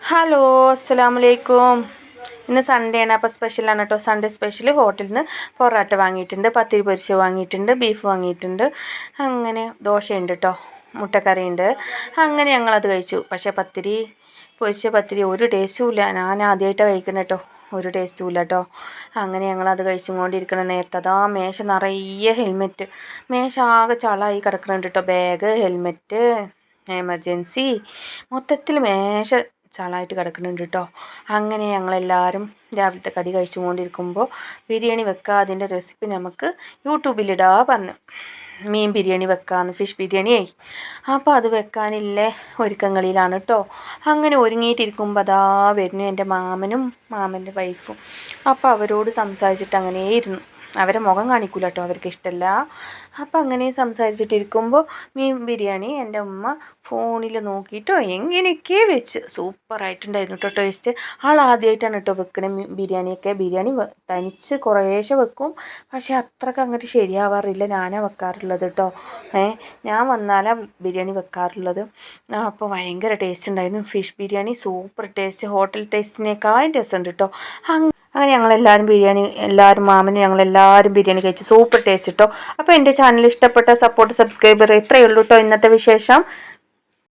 Hello, അസ്സലാമലൈക്കും. ഇന്ന് Sunday ആണ്, അപ്പോൾ സ്പെഷ്യലാണ് കേട്ടോ. സൺഡേ സ്പെഷ്യൽ ഹോട്ടലിൽ നിന്ന് പൊറോട്ട വാങ്ങിയിട്ടുണ്ട്, പത്തിരി പൊരിച്ച് വാങ്ങിയിട്ടുണ്ട്, ബീഫ് വാങ്ങിയിട്ടുണ്ട്, അങ്ങനെ ദോശയുണ്ട് കേട്ടോ, മുട്ടക്കറിയുണ്ട്. അങ്ങനെ ഞങ്ങളത് കഴിച്ചു. പക്ഷേ പൊരിച്ച പത്തിരി ഒരു ടേസ്റ്റും ഇല്ല. ഞാൻ ആദ്യമായിട്ടാണ് കഴിക്കുന്നത് കേട്ടോ, ഒരു ടേസ്റ്റും ഇല്ല കേട്ടോ. അങ്ങനെ ഞങ്ങളത് കഴിച്ചും കൊണ്ടിരിക്കണ നേരത്തെ അതാ മേശ നിറയെ ഹെൽമെറ്റ്, മേശ ആകെ ചളായി കിടക്കുന്നുണ്ട് കേട്ടോ. ബാഗ്, ഹെൽമെറ്റ്, എമർജൻസി, മൊത്തത്തിൽ മേശ ചളായിട്ട് കിടക്കുന്നുണ്ട് കേട്ടോ. അങ്ങനെ ഞങ്ങളെല്ലാവരും രാവിലത്തെ കടി കഴിച്ചുകൊണ്ടിരിക്കുമ്പോൾ ബിരിയാണി വെക്കുക, അതിൻ്റെ റെസിപ്പി നമുക്ക് യൂട്യൂബിലിടാ പറഞ്ഞു. മീൻ ബിരിയാണി വെക്കാമെന്ന്, ഫിഷ് ബിരിയാണിയായി. അപ്പോൾ അത് വെക്കാനില്ല ഒരുക്കങ്ങളിലാണ് കേട്ടോ. അങ്ങനെ ഒരുങ്ങിയിട്ടിരിക്കുമ്പോൾ അതാ വരുന്നു എൻ്റെ മാമനും മാമൻ്റെ വൈഫും. അപ്പോൾ അവരോട് സംസാരിച്ചിട്ട് അങ്ങനെ ഇരുന്നു. അവരെ മുഖം കാണിക്കൂല കേട്ടോ, അവർക്ക് ഇഷ്ടമല്ല. അപ്പോൾ അങ്ങനെ സംസാരിച്ചിട്ടിരിക്കുമ്പോൾ മീൻ ബിരിയാണി എൻ്റെ ഉമ്മ ഫോണിൽ നോക്കിയിട്ടോ എങ്ങനെയൊക്കെ വെച്ച് സൂപ്പറായിട്ടുണ്ടായിരുന്നു കേട്ടോ. ടേസ്റ്റ് ആദ്യമായിട്ടാണ് കേട്ടോ വെക്കണേ ബിരിയാണിയൊക്കെ. ബിരിയാണി തനിച്ച് കുറേശ്ശെ വെക്കും, പക്ഷേ അത്രയ്ക്ക് അങ്ങോട്ട് ശരിയാവാറില്ല. ഞാനാണ് വെക്കാറുള്ളത് കേട്ടോ. ഞാൻ വന്നാലാണ് ബിരിയാണി വെക്കാറുള്ളത്. അപ്പോൾ ഭയങ്കര ടേസ്റ്റ് ഉണ്ടായിരുന്നു. Fish biryani super taste, hotel ടേസ്റ്റിനേക്കാളും ടേസ്റ്റ് ഉണ്ട് കേട്ടോ. അങ്ങനെ എല്ലാവരും മാമനും ഞങ്ങളെല്ലാവരും ബിരിയാണി കഴിച്ചു. സൂപ്പർ ടേസ്റ്റ് കേട്ടോ. അപ്പോൾ എൻ്റെ ചാനൽ ഇഷ്ടപ്പെട്ട സപ്പോർട്ട് സബ്സ്ക്രൈബർ ഇത്രയേ ഉള്ളൂ കേട്ടോ ഇന്നത്തെ വിശേഷം.